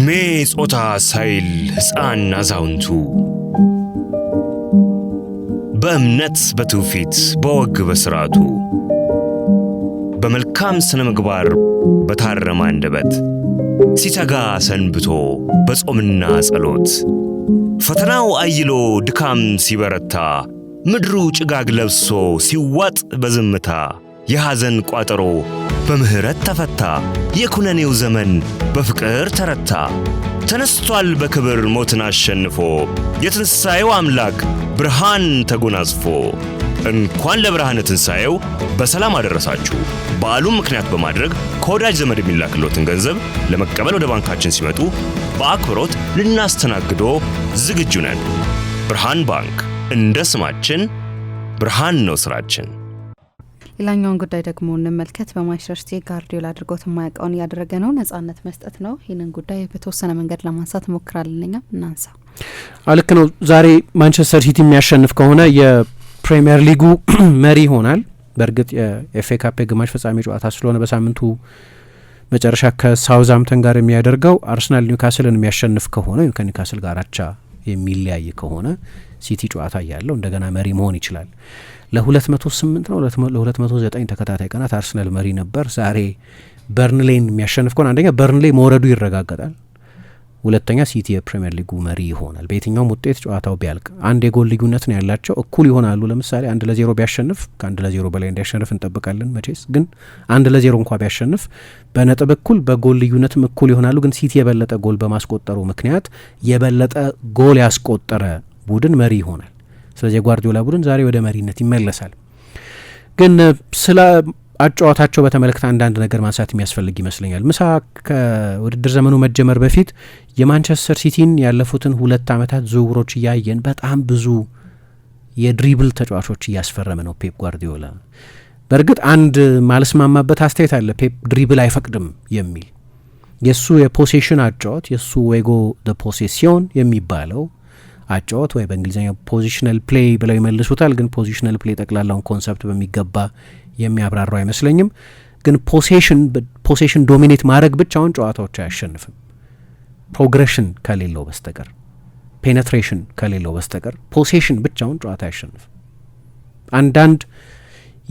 እድሜ ጾታ ሳይል ሕፃን አዛውንቱ በእምነት በትውፊት በወግ በሥርዓቱ በመልካም ስነ ምግባር በታረመ አንደበት ሲተጋ ሰንብቶ በጾምና ጸሎት ፈተናው አይሎ ድካም ሲበረታ ምድሩ ጭጋግ ለብሶ ሲዋጥ በዝምታ የሐዘን ቋጠሮ በምህረት ተፈታ የኩነኔው ዘመን በፍቅር ተረታ ተነስቷል በክብር ሞትን አሸንፎ የትንሣኤው አምላክ ብርሃን ተጎናጽፎ እንኳን ለብርሃነ ትንሣኤው በሰላም አደረሳችሁ። በዓሉን ምክንያት በማድረግ ከወዳጅ ዘመድ የሚላክሎትን ገንዘብ ለመቀበል ወደ ባንካችን ሲመጡ በአክብሮት ልናስተናግዶ ዝግጁ ነን። ብርሃን ባንክ፣ እንደ ስማችን ብርሃን ነው ስራችን። ሌላኛውን ጉዳይ ደግሞ እንመልከት። በማንቸስተር ሲቲ ጋርዲዮላ አድርጎት የማያውቀውን እያደረገ ነው፣ ነጻነት መስጠት ነው። ይህንን ጉዳይ በተወሰነ መንገድ ለማንሳት ሞክራለን። እኛም እናንሳ። ልክ ነው። ዛሬ ማንቸስተር ሲቲ የሚያሸንፍ ከሆነ የፕሪሚየር ሊጉ መሪ ይሆናል። በእርግጥ የኤፍኤ ካፕ የግማሽ ፍጻሜ ጨዋታ ስለሆነ በሳምንቱ መጨረሻ ከሳውዝሃምፕተን ጋር የሚያደርገው አርሰናል ኒውካስልን የሚያሸንፍ ከሆነ ከኒውካስል ጋር አቻ የሚለያይ ከሆነ ሲቲ ጨዋታ ያለው እንደገና መሪ መሆን ይችላል። ለ208 ነው ለ209 ተከታታይ ቀናት አርሰናል መሪ ነበር። ዛሬ በርንሌን የሚያሸንፍ ከሆነ አንደኛ በርንሌ መውረዱ ይረጋገጣል፣ ሁለተኛ ሲቲ የፕሪሚየር ሊጉ መሪ ይሆናል። በየትኛውም ውጤት ጨዋታው ቢያልቅ አንድ የጎል ልዩነት ነው ያላቸው፣ እኩል ይሆናሉ። ለምሳሌ 1-0 ቢያሸንፍ ከ1-0 በላይ እንዲያሸንፍ እንጠብቃለን መቼስ። ግን 1-0 እንኳ ቢያሸንፍ በነጥብ እኩል በጎል ልዩነትም እኩል ይሆናሉ። ግን ሲቲ የበለጠ ጎል በማስቆጠሩ ምክንያት የበለጠ ጎል ያስቆጠረ ቡድን መሪ ይሆናል። ስለዚህ የጓርዲዮላ ቡድን ዛሬ ወደ መሪነት ይመለሳል። ግን ስለ አጨዋወታቸው በተመለከተ አንዳንድ ነገር ማንሳት የሚያስፈልግ ይመስለኛል። ምሳ ከውድድር ዘመኑ መጀመር በፊት የማንቸስተር ሲቲን ያለፉትን 2 ዓመታት ዝውውሮች እያየን በጣም ብዙ የድሪብል ተጫዋቾች እያስፈረመ ነው ፔፕ ጓርዲዮላ። በእርግጥ አንድ ማልስማማበት አስተያየት አለ፣ ፔፕ ድሪብል አይፈቅድም የሚል። የእሱ የፖሴሽን አጨዋወት የእሱ ዌጎ ደ ፖሴሲዮን የሚባለው አጨዋወት ወይ በእንግሊዝኛ ፖዚሽናል ፕሌይ ብለው ይመልሱታል። ግን ፖዚሽናል ፕሌይ ጠቅላላውን ኮንሰፕት በሚገባ የሚያብራራው አይመስለኝም። ግን ፖሴሽን ዶሚኔት ማድረግ ብቻውን ጨዋታዎች አያሸንፍም። ፕሮግሬሽን ከሌለው በስተቀር ፔኔትሬሽን ከሌለው በስተቀር ፖሴሽን ብቻውን ጨዋታ አያሸንፍም። አንዳንድ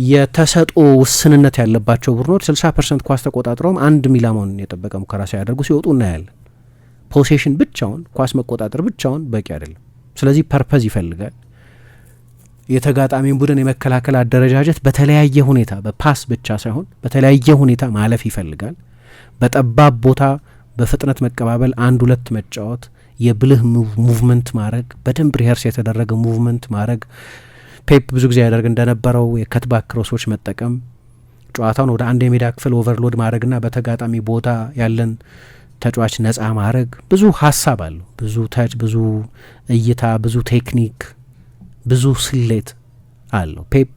የተሰጦ ውስንነት ያለባቸው ቡድኖች 60% ኳስ ተቆጣጥረውም አንድ ሚላማውን የጠበቀ ሙከራ ሲያደርጉ ሲወጡ እናያለን። ፖሴሽን ብቻውን ኳስ መቆጣጠር ብቻውን በቂ አይደለም። ስለዚህ ፐርፐዝ ይፈልጋል። የተጋጣሚን ቡድን የመከላከል አደረጃጀት በተለያየ ሁኔታ በፓስ ብቻ ሳይሆን በተለያየ ሁኔታ ማለፍ ይፈልጋል። በጠባብ ቦታ በፍጥነት መቀባበል፣ 1-2 መጫወት፣ የብልህ ሙቭመንት ማድረግ፣ በደንብ ሪኸርስ የተደረገ ሙቭመንት ማድረግ፣ ፔፕ ብዙ ጊዜ ያደርግ እንደነበረው የከትባክ ክሮሶች መጠቀም፣ ጨዋታውን ወደ አንድ የሜዳ ክፍል ኦቨርሎድ ማድረግና በተጋጣሚ ቦታ ያለን ተጫዋች ነጻ ማድረግ። ብዙ ሀሳብ አለው፣ ብዙ ታች፣ ብዙ እይታ፣ ብዙ ቴክኒክ፣ ብዙ ስሌት አለው። ፔፕ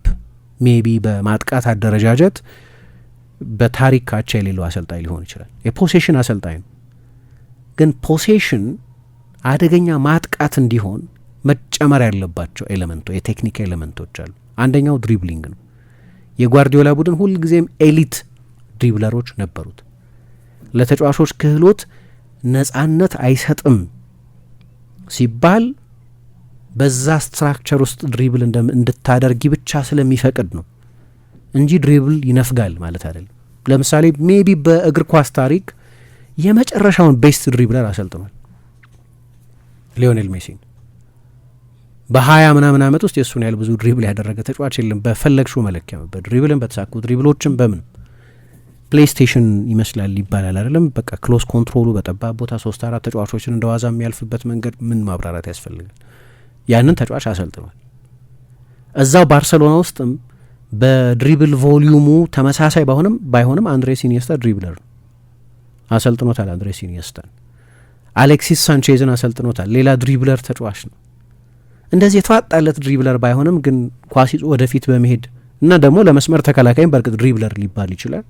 ሜቢ በማጥቃት አደረጃጀት በታሪክ አቻ የሌለው አሰልጣኝ ሊሆን ይችላል። የፖሴሽን አሰልጣኝ ነው። ግን ፖሴሽን አደገኛ ማጥቃት እንዲሆን መጨመር ያለባቸው ኤሌመንቶች፣ የቴክኒክ ኤሌመንቶች አሉ። አንደኛው ድሪብሊንግ ነው። የጓርዲዮላ ቡድን ሁልጊዜም ኤሊት ድሪብለሮች ነበሩት። ለተጫዋቾች ክህሎት ነጻነት አይሰጥም ሲባል በዛ ስትራክቸር ውስጥ ድሪብል እንድታደርጊ ብቻ ስለሚፈቅድ ነው እንጂ ድሪብል ይነፍጋል ማለት አይደለም። ለምሳሌ ሜቢ በእግር ኳስ ታሪክ የመጨረሻውን ቤስት ድሪብለር አሰልጥኗል ሊዮኔል ሜሲን። በ20 ምናምን ዓመት ውስጥ የእሱን ያህል ብዙ ድሪብል ያደረገ ተጫዋች የለም። በፈለግሽው መለኪያ በድሪብልን በተሳኩ ድሪብሎችም በምን ፕሌይስቴሽን ይመስላል ይባላል አይደለም። በቃ ክሎስ ኮንትሮሉ በጠባብ ቦታ 3-4 ተጫዋቾችን እንደዋዛ የሚያልፍበት መንገድ ምን ማብራራት ያስፈልጋል? ያንን ተጫዋች አሰልጥኗል። እዛው ባርሰሎና ውስጥም በድሪብል ቮሊዩሙ ተመሳሳይ ባይሆንም አንድሬስ ኢኒየስታ ድሪብለር ነው፣ አሰልጥኖታል። አንድሬስ ኢኒየስታን፣ አሌክሲስ ሳንቼዝን አሰልጥኖታል። ሌላ ድሪብለር ተጫዋች ነው። እንደዚህ የተዋጣለት ድሪብለር ባይሆንም ግን ኳስ ይዞ ወደፊት በመሄድ እና ደግሞ ለመስመር ተከላካይም በእርግጥ ድሪብለር ሊባል ይችላል።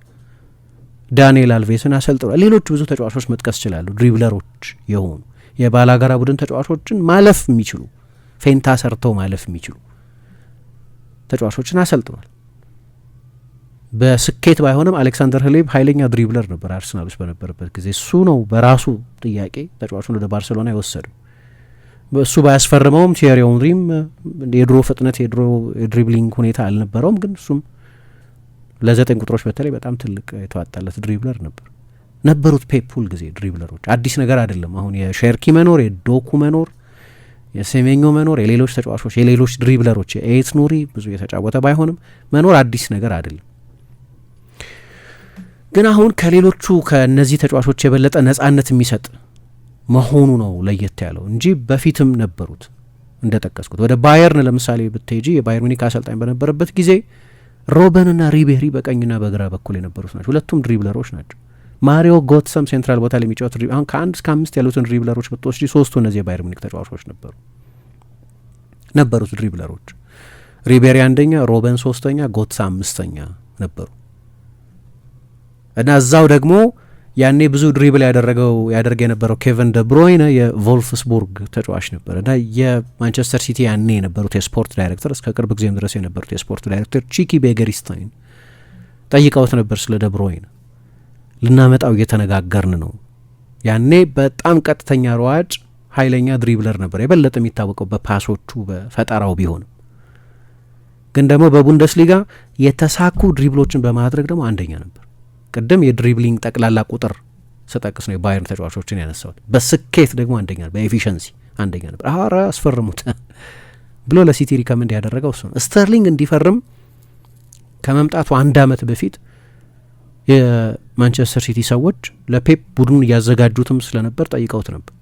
ዳንኤል አልቬስን አሰልጥኗል። ሌሎች ብዙ ተጫዋቾች መጥቀስ ይችላሉ። ድሪብለሮች የሆኑ የባላጋራ ቡድን ተጫዋቾችን ማለፍ የሚችሉ ፌንታ ሰርተው ማለፍ የሚችሉ ተጫዋቾችን አሰልጥኗል። በስኬት ባይሆንም አሌክሳንደር ህሌብ ኃይለኛ ድሪብለር ነበር አርሰናል ውስጥ በነበረበት ጊዜ። እሱ ነው በራሱ ጥያቄ ተጫዋቹን ወደ ባርሴሎና የወሰደው። እሱ ባያስፈርመውም ቲየሪ ኦንሪም የድሮ ፍጥነት የድሮ የድሪብሊንግ ሁኔታ አልነበረውም፣ ግን እሱም ለ9 ቁጥሮች በተለይ በጣም ትልቅ የተዋጣለት ድሪብለር ነበር። ነበሩት ፔፕ ሁል ጊዜ ድሪብለሮች፣ አዲስ ነገር አይደለም። አሁን የሼርኪ መኖር፣ የዶኩ መኖር፣ የሴሜኞ መኖር፣ የሌሎች ተጫዋቾች የሌሎች ድሪብለሮች የኤት ኑሪ ብዙ የተጫወተ ባይሆንም መኖር አዲስ ነገር አይደለም። ግን አሁን ከሌሎቹ ከነዚህ ተጫዋቾች የበለጠ ነጻነት የሚሰጥ መሆኑ ነው ለየት ያለው እንጂ በፊትም ነበሩት። እንደጠቀስኩት ወደ ባየርን ለምሳሌ ብትሄጂ የባየር ሙኒክ አሰልጣኝ በነበረበት ጊዜ ሮበንና ሪቤሪ በቀኝና በግራ በኩል የነበሩት ናቸው። ሁለቱም ድሪብለሮች ናቸው። ማሪዮ ጎትሰም ሴንትራል ቦታ ላይ የሚጫወት አሁን ከ1 እስከ 5 ያሉትን ድሪብለሮች ብትወስጂ 3ቱ እነዚህ የባየር ሙኒክ ተጫዋቾች ነበሩት ድሪብለሮች። ሪቤሪ አንደኛ፣ ሮበን 3ኛ፣ ጎትሰ 5ኛ ነበሩ እና እዛው ደግሞ ያኔ ብዙ ድሪብል ያደርግ የነበረው ኬቨን ደብሮይነ የቮልፍስቡርግ ተጫዋች ነበር እና የማንቸስተር ሲቲ ያኔ የነበሩት የስፖርት ዳይሬክተር እስከ ቅርብ ጊዜም ድረስ የነበሩት የስፖርት ዳይሬክተር ቺኪ ቤገሪስታይን ጠይቀውት ነበር ስለ ደብሮይነ። ልናመጣው እየተነጋገርን ነው። ያኔ በጣም ቀጥተኛ ሯጭ ኃይለኛ ድሪብለር ነበር፣ የበለጠ የሚታወቀው በፓሶቹ በፈጠራው ቢሆንም ግን ደግሞ በቡንደስሊጋ የተሳኩ ድሪብሎችን በማድረግ ደግሞ አንደኛ ነበር። ቅድም የድሪብሊንግ ጠቅላላ ቁጥር ስጠቅስ ነው የባየርን ተጫዋቾችን ያነሳሁት። በስኬት ደግሞ አንደኛ ነበር፣ በኤፊሸንሲ አንደኛ ነበር። አረ አስፈርሙት ብሎ ለሲቲ ሪከመንድ ያደረገው እሱ ነው። ስተርሊንግ እንዲፈርም ከመምጣቱ 1 ዓመት በፊት የማንቸስተር ሲቲ ሰዎች ለፔፕ ቡድኑን እያዘጋጁትም ስለነበር ጠይቀውት ነበር።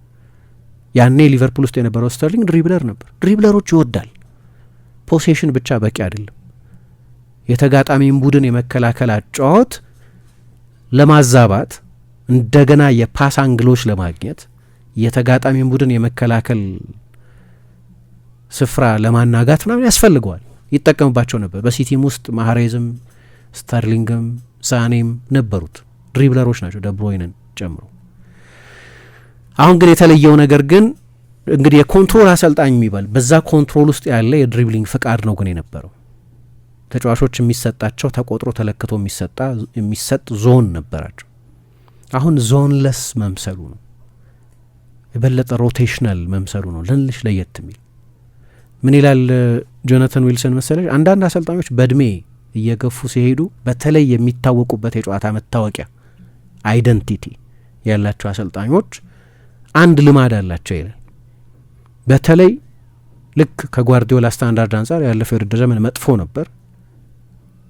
ያኔ ሊቨርፑል ውስጥ የነበረው ስተርሊንግ ድሪብለር ነበር። ድሪብለሮች ይወዳል። ፖሴሽን ብቻ በቂ አይደለም። የተጋጣሚን ቡድን የመከላከል አጫወት ለማዛባት እንደገና የፓስ አንግሎች ለማግኘት የተጋጣሚን ቡድን የመከላከል ስፍራ ለማናጋት ምናምን ያስፈልገዋል። ይጠቀምባቸው ነበር። በሲቲም ውስጥ ማህሬዝም ስተርሊንግም ሳኔም ነበሩት። ድሪብለሮች ናቸው ደብሮይነን ጨምሮ። አሁን ግን የተለየው ነገር ግን እንግዲህ የኮንትሮል አሰልጣኝ የሚባል በዛ ኮንትሮል ውስጥ ያለ የድሪብሊንግ ፍቃድ ነው ግን የነበረው። ተጫዋቾች የሚሰጣቸው ተቆጥሮ ተለክቶ የሚሰጥ ዞን ነበራቸው። አሁን ዞንለስ መምሰሉ ነው የበለጠ ሮቴሽናል መምሰሉ ነው ትንሽ ለየት የሚል። ምን ይላል ጆናታን ዊልሰን መሰለሽ፣ አንዳንድ አሰልጣኞች በእድሜ እየገፉ ሲሄዱ በተለይ የሚታወቁበት የጨዋታ መታወቂያ አይደንቲቲ ያላቸው አሰልጣኞች አንድ ልማድ አላቸው ይላል። በተለይ ልክ ከጓርዲዮላ ስታንዳርድ አንጻር ያለፈው የውድድር ዘመን መጥፎ ነበር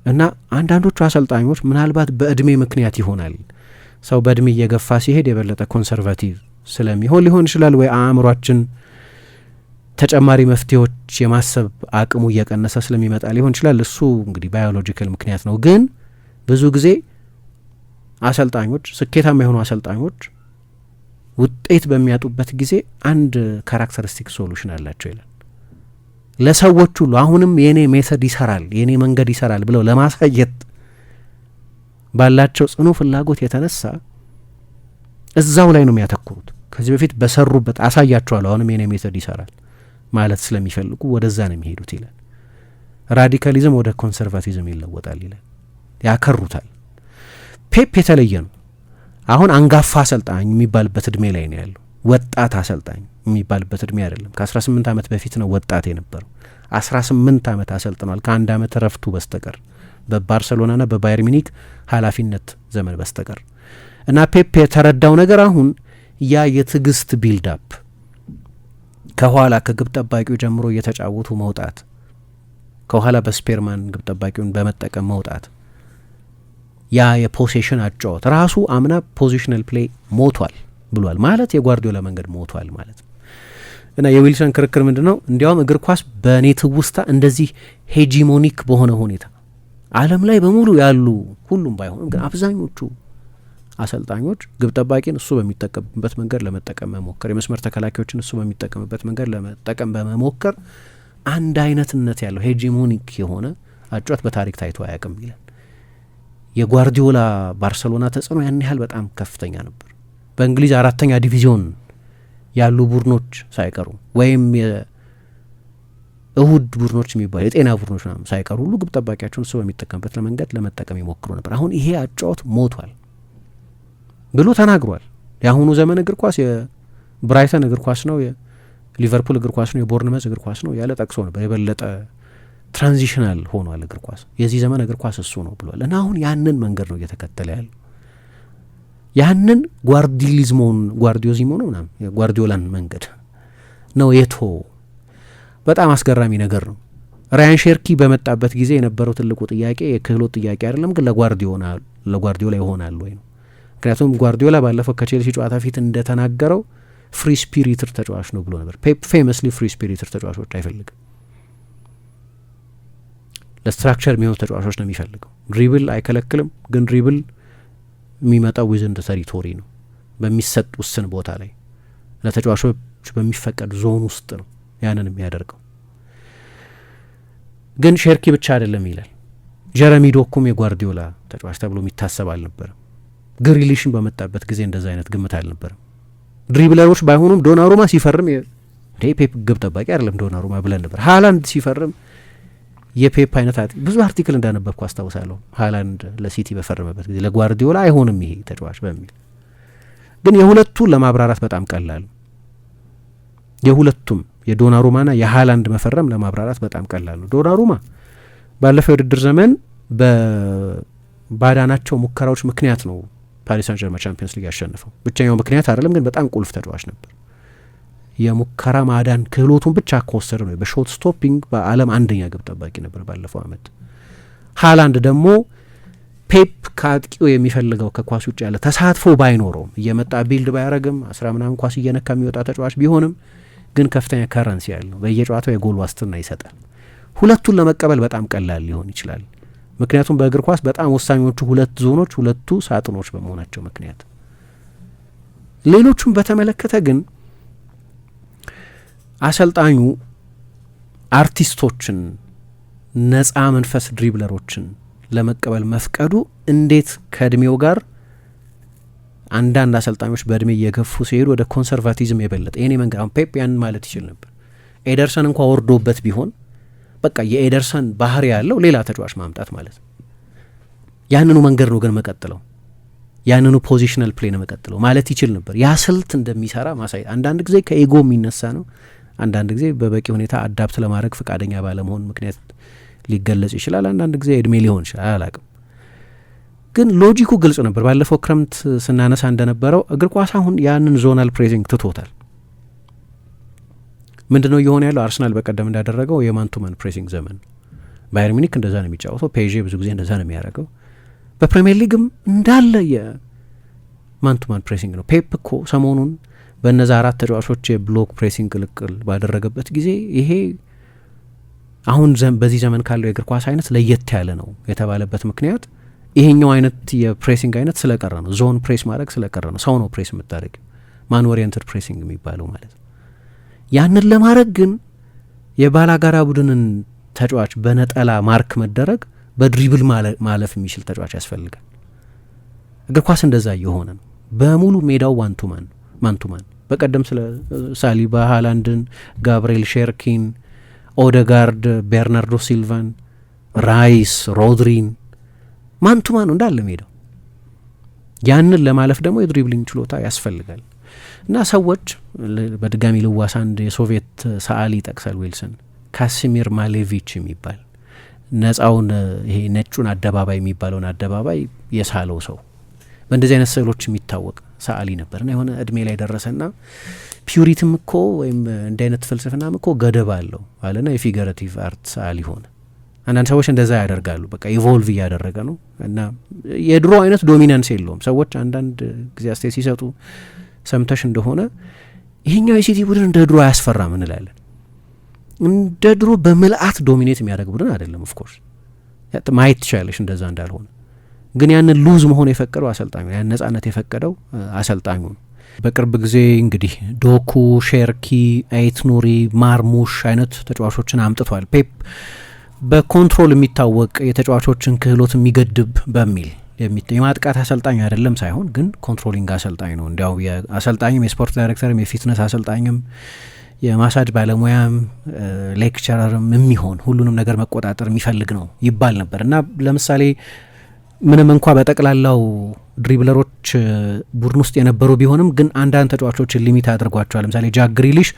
እና አንዳንዶቹ አሰልጣኞች ምናልባት በእድሜ ምክንያት ይሆናል ሰው በእድሜ እየገፋ ሲሄድ የበለጠ ኮንሰርቫቲቭ ስለሚሆን ሊሆን ይችላል፣ ወይ አእምሯችን ተጨማሪ መፍትሄዎች የማሰብ አቅሙ እየቀነሰ ስለሚመጣ ሊሆን ይችላል። እሱ እንግዲህ ባዮሎጂካል ምክንያት ነው። ግን ብዙ ጊዜ አሰልጣኞች ስኬታማ የሆኑ አሰልጣኞች ውጤት በሚያጡበት ጊዜ አንድ ካራክተሪስቲክ ሶሉሽን አላቸው ይላል። ለሰዎች ሁሉ አሁንም የኔ ሜተድ ይሰራል፣ የኔ መንገድ ይሰራል ብለው ለማሳየት ባላቸው ጽኑ ፍላጎት የተነሳ እዛው ላይ ነው የሚያተኩሩት። ከዚህ በፊት በሰሩበት አሳያቸዋለሁ፣ አሁንም የኔ ሜተድ ይሰራል ማለት ስለሚፈልጉ ወደዛ ነው የሚሄዱት ይላል። ራዲካሊዝም ወደ ኮንሰርቫቲዝም ይለወጣል ይላል። ያከሩታል። ፔፕ የተለየ ነው። አሁን አንጋፋ አሰልጣኝ የሚባልበት እድሜ ላይ ነው ያለው። ወጣት አሰልጣኝ የሚባልበት እድሜ አይደለም። ከ18 ዓመት በፊት ነው ወጣት የነበረው። 18 ዓመት አሰልጥኗል ከ1 ዓመት ረፍቱ በስተቀር በባርሰሎናና በባየር ሚኒክ ኃላፊነት ዘመን በስተቀር እና ፔፕ የተረዳው ነገር አሁን ያ የትዕግስት ቢልዳፕ ከኋላ ከግብ ጠባቂው ጀምሮ እየተጫወቱ መውጣት፣ ከኋላ በስፔርማን ግብ ጠባቂውን በመጠቀም መውጣት፣ ያ የፖሴሽን አጫወት ራሱ አምና ፖዚሽናል ፕሌይ ሞቷል ብሏል ማለት የጓርዲዮላ መንገድ ሞቷል ማለት ነው። እና የዊልሰን ክርክር ምንድነው? እንዲያውም እግር ኳስ በእኔ ትውስታ እንደዚህ ሄጂሞኒክ በሆነ ሁኔታ ዓለም ላይ በሙሉ ያሉ ሁሉም ባይሆንም ግን አብዛኞቹ አሰልጣኞች ግብ ጠባቂን እሱ በሚጠቀምበት መንገድ ለመጠቀም መሞከር፣ የመስመር ተከላካዮችን እሱ በሚጠቀምበት መንገድ ለመጠቀም በመሞከር አንድ አይነትነት ያለው ሄጂሞኒክ የሆነ አጫወት በታሪክ ታይቶ አያውቅም ይላል። የጓርዲዮላ ባርሰሎና ተጽዕኖ ያን ያህል በጣም ከፍተኛ ነበር። በእንግሊዝ 4ኛ ዲቪዚዮን ያሉ ቡድኖች ሳይቀሩ ወይም እሁድ ቡድኖች የሚባሉ የጤና ቡድኖች ምናምን ሳይቀሩ ሁሉ ግብ ጠባቂያቸውን እሱ በሚጠቀምበት ለመንገድ ለመጠቀም ይሞክሩ ነበር። አሁን ይሄ አጫወት ሞቷል ብሎ ተናግሯል። የአሁኑ ዘመን እግር ኳስ የብራይተን እግር ኳስ ነው፣ የሊቨርፑል እግር ኳስ ነው፣ የቦርንመዝ እግር ኳስ ነው ያለ ጠቅሶ ነበር። የበለጠ ትራንዚሽናል ሆኗል እግር ኳስ፣ የዚህ ዘመን እግር ኳስ እሱ ነው ብሏል። እና አሁን ያንን መንገድ ነው እየተከተለ ያለው። ያንን ጓርዲዮዚሞ ነው ምናምን የጓርዲዮላን መንገድ ነው የቶ በጣም አስገራሚ ነገር ነው። ራያን ሼርኪ በመጣበት ጊዜ የነበረው ትልቁ ጥያቄ የክህሎት ጥያቄ አይደለም፣ ግን ለጓርዲዮላ ይሆናል ወይ ነው። ምክንያቱም ጓርዲዮላ ባለፈው ከቼልሲ ጨዋታ ፊት እንደተናገረው ፍሪ ስፒሪትድ ተጫዋች ነው ብሎ ነበር። ፔፕ ፌመስሊ ፍሪ ስፒሪትድ ተጫዋቾች አይፈልግም፣ ለስትራክቸር የሚሆኑ ተጫዋቾች ነው የሚፈልገው። ድሪብል አይከለክልም፣ ግን ድሪብል የሚመጣው ዊዝን ተሪቶሪ ነው፣ በሚሰጥ ውስን ቦታ ላይ ለተጫዋቾች በሚፈቀድ ዞን ውስጥ ነው ያንን የሚያደርገው። ግን ሼርኪ ብቻ አይደለም ይላል። ጀረሚ ዶኩም የጓርዲዮላ ተጫዋች ተብሎ የሚታሰብ አልነበረም። ግሪሊሽን በመጣበት ጊዜ እንደዛ አይነት ግምት አልነበረም። ድሪብለሮች ባይሆኑም ዶናሩማ ሲፈርም ፔፕ ግብ ጠባቂ አይደለም ዶናሩማ ብለን ነበር። ሃላንድ ሲፈርም የፔፕ አይነት ብዙ አርቲክል እንዳነበብኩ አስታውሳለሁ። ሃላንድ ለሲቲ በፈረመበት ጊዜ ለጓርዲዮላ አይሆንም ይሄ ተጫዋች በሚል። ግን የሁለቱን ለማብራራት በጣም ቀላል፣ የሁለቱም የዶናሩማና የሃላንድ መፈረም ለማብራራት በጣም ቀላል ነው። ዶናሩማ ባለፈው የውድድር ዘመን በባዳናቸው ሙከራዎች ምክንያት ነው ፓሪስ ሳን ጀርመን ቻምፒየንስ ሊግ ያሸንፈው። ብቸኛው ምክንያት አይደለም፣ ግን በጣም ቁልፍ ተጫዋች ነበር። የሙከራ ማዳን ክህሎቱን ብቻ ከወሰደ ነው በሾት ስቶፒንግ በዓለም አንደኛ ግብ ጠባቂ ነበር ባለፈው አመት። ሃላንድ ደግሞ ፔፕ ከአጥቂው የሚፈልገው ከኳስ ውጭ ያለ ተሳትፎ ባይኖረውም እየመጣ ቢልድ ባያረግም 10 ምናምን ኳስ እየነካ የሚወጣ ተጫዋች ቢሆንም ግን ከፍተኛ ከረንሲ ያለው በየጨዋታው የጎል ዋስትና ይሰጣል። ሁለቱን ለመቀበል በጣም ቀላል ሊሆን ይችላል፣ ምክንያቱም በእግር ኳስ በጣም ወሳኞቹ ሁለት ዞኖች ሁለቱ ሳጥኖች በመሆናቸው ምክንያት። ሌሎቹን በተመለከተ ግን አሰልጣኙ አርቲስቶችን፣ ነጻ መንፈስ ድሪብለሮችን ለመቀበል መፍቀዱ እንዴት ከእድሜው ጋር አንዳንድ አሰልጣኞች በእድሜ እየገፉ ሲሄዱ ወደ ኮንሰርቫቲዝም የበለጠ የኔ መንገድ አሁን ፔፕ ያንን ማለት ይችል ነበር። ኤደርሰን እንኳ ወርዶበት ቢሆን በቃ የኤደርሰን ባህሪ ያለው ሌላ ተጫዋች ማምጣት ማለት ነው። ያንኑ መንገድ ነው ግን መቀጥለው፣ ያንኑ ፖዚሽናል ፕሌይ ነው መቀጥለው ማለት ይችል ነበር። ያ ስልት እንደሚሰራ ማሳየት አንዳንድ ጊዜ ከኤጎ የሚነሳ ነው፣ አንዳንድ ጊዜ በበቂ ሁኔታ አዳፕት ለማድረግ ፈቃደኛ ባለመሆን ምክንያት ሊገለጽ ይችላል። አንዳንድ ጊዜ እድሜ ሊሆን ይችላል፣ አላቅም። ግን ሎጂኩ ግልጽ ነበር። ባለፈው ክረምት ስናነሳ እንደነበረው እግር ኳስ አሁን ያንን ዞናል ፕሬሲንግ ትቶታል። ምንድነው እየሆነ ያለው? አርሰናል በቀደም እንዳደረገው የማንቱማን ፕሬሲንግ ዘመን፣ ባየር ሚኒክ እንደዛ ነው የሚጫወተው፣ ፔዤ ብዙ ጊዜ እንደዛ ነው የሚያደርገው። በፕሪሚየር ሊግም እንዳለ የማንቱማን ፕሬሲንግ ነው። ፔፕ እኮ ሰሞኑን በእነዛ 4 ተጫዋቾች የብሎክ ፕሬሲንግ ቅልቅል ባደረገበት ጊዜ ይሄ አሁን በዚህ ዘመን ካለው የእግር ኳስ አይነት ለየት ያለ ነው የተባለበት ምክንያት ይሄኛው አይነት የፕሬሲንግ አይነት ስለቀረ ነው። ዞን ፕሬስ ማድረግ ስለቀረ ነው። ሰው ነው ፕሬስ የምታደርግ ማን ኦሪየንትድ ፕሬሲንግ የሚባለው ማለት ነው። ያንን ለማድረግ ግን የባላጋራ ቡድንን ተጫዋች በነጠላ ማርክ መደረግ፣ በድሪብል ማለፍ የሚችል ተጫዋች ያስፈልጋል። እግር ኳስ እንደዛ እየሆነ ነው። በሙሉ ሜዳው ማንቱማን። በቀደም ስለ ሳሊባ፣ ሃላንድን፣ ጋብርኤል ሼርኪን፣ ኦደጋርድ፣ ቤርናርዶ ሲልቫን፣ ራይስ፣ ሮድሪን ማንቱማን እንዳለ ሜዳው። ያንን ለማለፍ ደግሞ የድሪብሊንግ ችሎታ ያስፈልጋል። እና ሰዎች በድጋሚ ልዋስ አንድ የሶቪየት ሰዓሊ ይጠቅሳል ዊልሰን፣ ካሲሚር ማሌቪች የሚባል ነጻውን ይሄ ነጩን አደባባይ የሚባለውን አደባባይ የሳለው ሰው በእንደዚህ አይነት ስዕሎች የሚታወቅ ሰዓሊ ነበር። እና የሆነ እድሜ ላይ ደረሰና ፒዩሪትም እኮ ወይም እንዲህ አይነት ፍልስፍናም እኮ ገደብ አለው አለና የፊገሬቲቭ አርት ሰዓሊ ሆነ። አንዳንድ ሰዎች እንደዛ ያደርጋሉ። በቃ ኢቮልቭ እያደረገ ነው እና የድሮ አይነት ዶሚናንስ የለውም። ሰዎች አንዳንድ ጊዜ አስተያየት ሲሰጡ ሰምተሽ እንደሆነ ይሄኛው የሲቲ ቡድን እንደ ድሮ አያስፈራም እንላለን። እንደ ድሮ በምልአት ዶሚኔት የሚያደርግ ቡድን አይደለም። ኦፍኮርስ ማየት ትችላለሽ እንደዛ እንዳልሆነ። ግን ያንን ሉዝ መሆን የፈቀደው አሰልጣኙ፣ ያን ነጻነት የፈቀደው አሰልጣኙ ነው። በቅርብ ጊዜ እንግዲህ ዶኩ፣ ሼርኪ፣ አይት ኑሪ፣ ማርሙሽ አይነት ተጫዋቾችን አምጥቷል ፔፕ በኮንትሮል የሚታወቅ የተጫዋቾችን ክህሎት የሚገድብ በሚል የማጥቃት አሰልጣኝ አይደለም ሳይሆን ግን ኮንትሮሊንግ አሰልጣኝ ነው። እንዲያው የአሰልጣኝም የስፖርት ዳይሬክተርም የፊትነስ አሰልጣኝም የማሳጅ ባለሙያም ሌክቸረርም የሚሆን ሁሉንም ነገር መቆጣጠር የሚፈልግ ነው ይባል ነበር እና ለምሳሌ ምንም እንኳ በጠቅላላው ድሪብለሮች ቡድን ውስጥ የነበሩ ቢሆንም ግን አንዳንድ ተጫዋቾችን ሊሚት አድርጓቸዋል። ለምሳሌ ጃክ ግሪሊሽ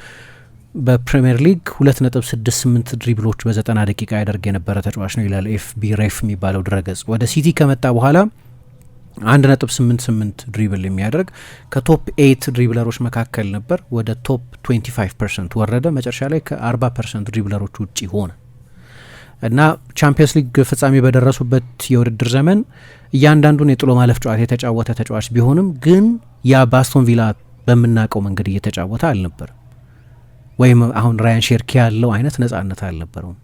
በፕሪሚየር ሊግ 2.68 ድሪብሎች በ90 ደቂቃ ያደርግ የነበረ ተጫዋች ነው ይላል ኤፍቢ ሬፍ የሚባለው ድረገጽ። ወደ ሲቲ ከመጣ በኋላ 1.88 ድሪብል የሚያደርግ ከቶፕ 8 ድሪብለሮች መካከል ነበር። ወደ ቶፕ 25% ወረደ። መጨረሻ ላይ ከ40% ድሪብለሮች ውጪ ሆነ እና ቻምፒየንስ ሊግ ፍጻሜ በደረሱበት የውድድር ዘመን እያንዳንዱን የጥሎ ማለፍ ጨዋታ የተጫወተ ተጫዋች ቢሆንም ግን ያ በአስቶን ቪላ በምናውቀው መንገድ እየተጫወተ አልነበር። ወይም አሁን ራያን ሼርኪ ያለው አይነት ነጻነት አልነበረውም።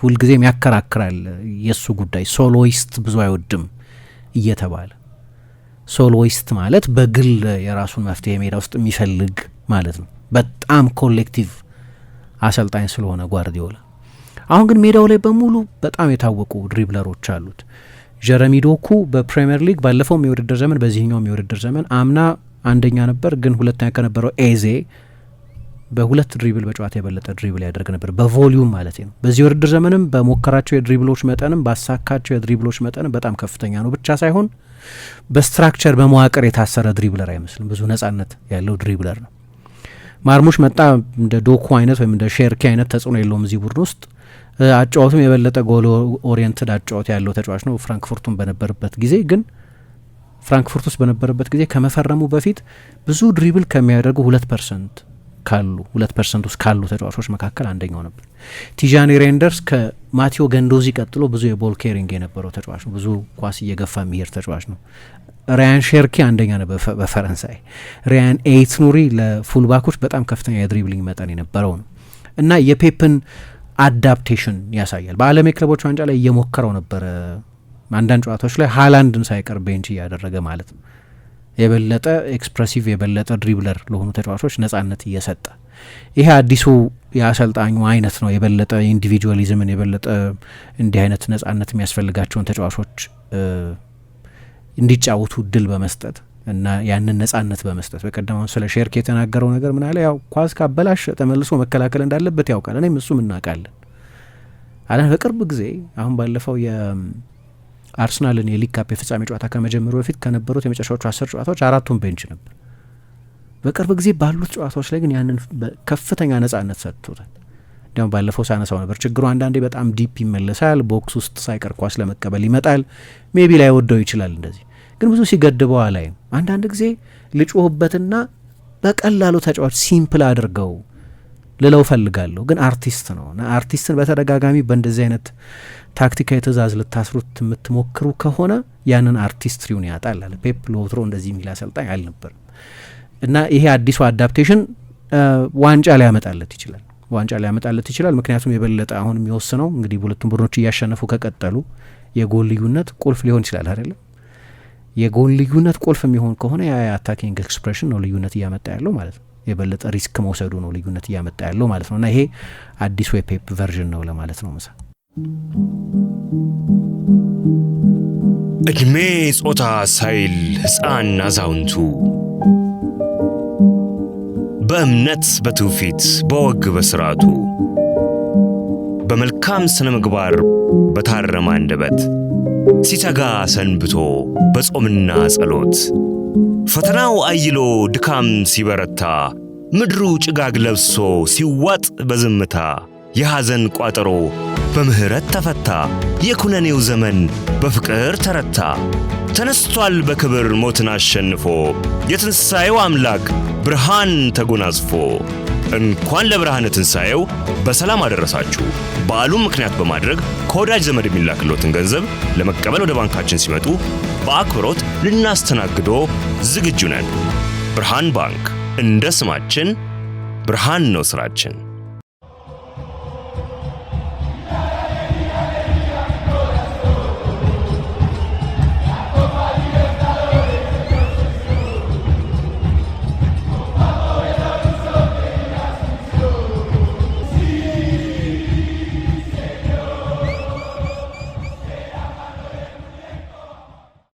ሁልጊዜም ያከራክራል የሱ ጉዳይ። ሶሎይስት ብዙ አይወድም እየተባለ ሶሎይስት ማለት በግል የራሱን መፍትሄ ሜዳ ውስጥ የሚፈልግ ማለት ነው። በጣም ኮሌክቲቭ አሰልጣኝ ስለሆነ ጓርዲዮላ። አሁን ግን ሜዳው ላይ በሙሉ በጣም የታወቁ ድሪብለሮች አሉት። ጀረሚ ዶኩ በፕሪሚየር ሊግ ባለፈውም የውድድር ዘመን በዚህኛውም የውድድር ዘመን አምና አንደኛ ነበር፣ ግን ሁለተኛ ከነበረው ኤዜ በሁለት ድሪብል በጨዋታ የበለጠ ድሪብል ያደርግ ነበር፣ በቮሊዩም ማለት ነው። በዚህ የውድድር ዘመንም በሞከራቸው የድሪብሎች መጠንም ባሳካቸው የድሪብሎች መጠንም በጣም ከፍተኛ ነው ብቻ ሳይሆን በስትራክቸር በመዋቅር የታሰረ ድሪብለር አይመስልም። ብዙ ነጻነት ያለው ድሪብለር ነው። ማርሙሽ መጣ እንደ ዶኩ አይነት ወይም እንደ ሼርኪ አይነት ተጽዕኖ የለውም እዚህ ቡድን ውስጥ። አጫወቱም የበለጠ ጎል ኦሪየንትድ አጫወት ያለው ተጫዋች ነው። ፍራንክፉርቱን በነበረበት ጊዜ ግን ፍራንክፉርት ውስጥ በነበረበት ጊዜ ከመፈረሙ በፊት ብዙ ድሪብል ከሚያደርጉ 2% ውስጥ ካሉ ተጫዋቾች መካከል አንደኛው ነበር። ቲጃኒ ሬንደርስ ከማቴዎ ገንዶዚ ቀጥሎ ብዙ የቦል ኬሪንግ የነበረው ተጫዋች ነው። ብዙ ኳስ እየገፋ የሚሄድ ተጫዋች ነው። ራያን ሼርኪ አንደኛ ነበር በፈረንሳይ። ሪያን ኤይት ኑሪ ለፉልባኮች በጣም ከፍተኛ የድሪብሊንግ መጠን የነበረው ነው እና የፔፕን አዳፕቴሽን ያሳያል። በዓለም የክለቦች ዋንጫ ላይ እየሞከረው ነበረ። አንዳንድ ጨዋታዎች ላይ ሃላንድን ሳይቀር ቤንች እያደረገ ማለት ነው። የበለጠ ኤክስፕሬሲቭ የበለጠ ድሪብለር ለሆኑ ተጫዋቾች ነጻነት እየሰጠ ይሄ አዲሱ የአሰልጣኙ አይነት ነው። የበለጠ ኢንዲቪጁዋሊዝምን የበለጠ እንዲህ አይነት ነጻነት የሚያስፈልጋቸውን ተጫዋቾች እንዲጫወቱ እድል በመስጠት እና ያንን ነጻነት በመስጠት በቀደም ስለ ሼርክ የተናገረው ነገር ምን አለ? ያው ኳስ ካበላሽ ተመልሶ መከላከል እንዳለበት ያውቃል። እኔም እሱም እናውቃለን አለ። በቅርብ ጊዜ አሁን ባለፈው የአርሰናልን የሊግ ካፕ የፍጻሜ ጨዋታ ከመጀመሩ በፊት ከነበሩት የመጨረሻዎቹ 10 ጨዋታዎች 4ቱም ቤንች ነበር። በቅርብ ጊዜ ባሉት ጨዋታዎች ላይ ግን ያንን ከፍተኛ ነጻነት ሰጥቶታል። እንዲያውም ባለፈው ሳነሳው ነበር ችግሩ አንዳንዴ በጣም ዲፕ ይመለሳል። ቦክስ ውስጥ ሳይቀር ኳስ ለመቀበል ይመጣል። ሜቢ ላይ ወደው ይችላል እንደዚህ ግን ብዙ ሲገድበው አላይም። አንዳንድ ጊዜ ልጮህበትና በቀላሉ ተጫዋች ሲምፕል አድርገው ልለው ፈልጋለሁ። ግን አርቲስት ነው እና አርቲስትን በተደጋጋሚ በእንደዚህ አይነት ታክቲካዊ ትእዛዝ ልታስሩት የምትሞክሩ ከሆነ ያንን አርቲስትሪውን ያጣል አለ ፔፕ። ለወትሮ እንደዚህ የሚል አሰልጣኝ አልነበርም እና ይሄ አዲሱ አዳፕቴሽን ዋንጫ ሊያመጣለት ይችላል። ምክንያቱም የበለጠ አሁን የሚወስነው እንግዲህ ሁለቱም ቡድኖች እያሸነፉ ከቀጠሉ የጎል ልዩነት ቁልፍ ሊሆን ይችላል አይደለም። የጎል ልዩነት ቁልፍ የሚሆን ከሆነ የአታኪንግ ኤክስፕሬሽን ነው ልዩነት እያመጣ ያለው ማለት ነው። የበለጠ ሪስክ መውሰዱ ነው ልዩነት እያመጣ ያለው ማለት ነው እና ይሄ አዲሱ የፔፕ ቨርዥን ነው ለማለት ነው። ምሳ እድሜ ጾታ ሳይል ሕፃን አዛውንቱ በእምነት በትውፊት በወግ በስርዓቱ በመልካም ስነ ምግባር በታረመ አንደበት ሲተጋ ሰንብቶ በጾምና ጸሎት ፈተናው አይሎ ድካም ሲበረታ ምድሩ ጭጋግ ለብሶ ሲዋጥ በዝምታ የሐዘን ቋጠሮ በምህረት ተፈታ የኩነኔው ዘመን በፍቅር ተረታ ተነስቷል በክብር ሞትን አሸንፎ የትንሣኤው አምላክ ብርሃን ተጎናጽፎ እንኳን ለብርሃነ ትንሣኤው በሰላም አደረሳችሁ። በዓሉን ምክንያት በማድረግ ከወዳጅ ዘመድ የሚላክሎትን ገንዘብ ለመቀበል ወደ ባንካችን ሲመጡ በአክብሮት ልናስተናግዶ ዝግጁ ነን። ብርሃን ባንክ፣ እንደ ስማችን ብርሃን ነው ስራችን።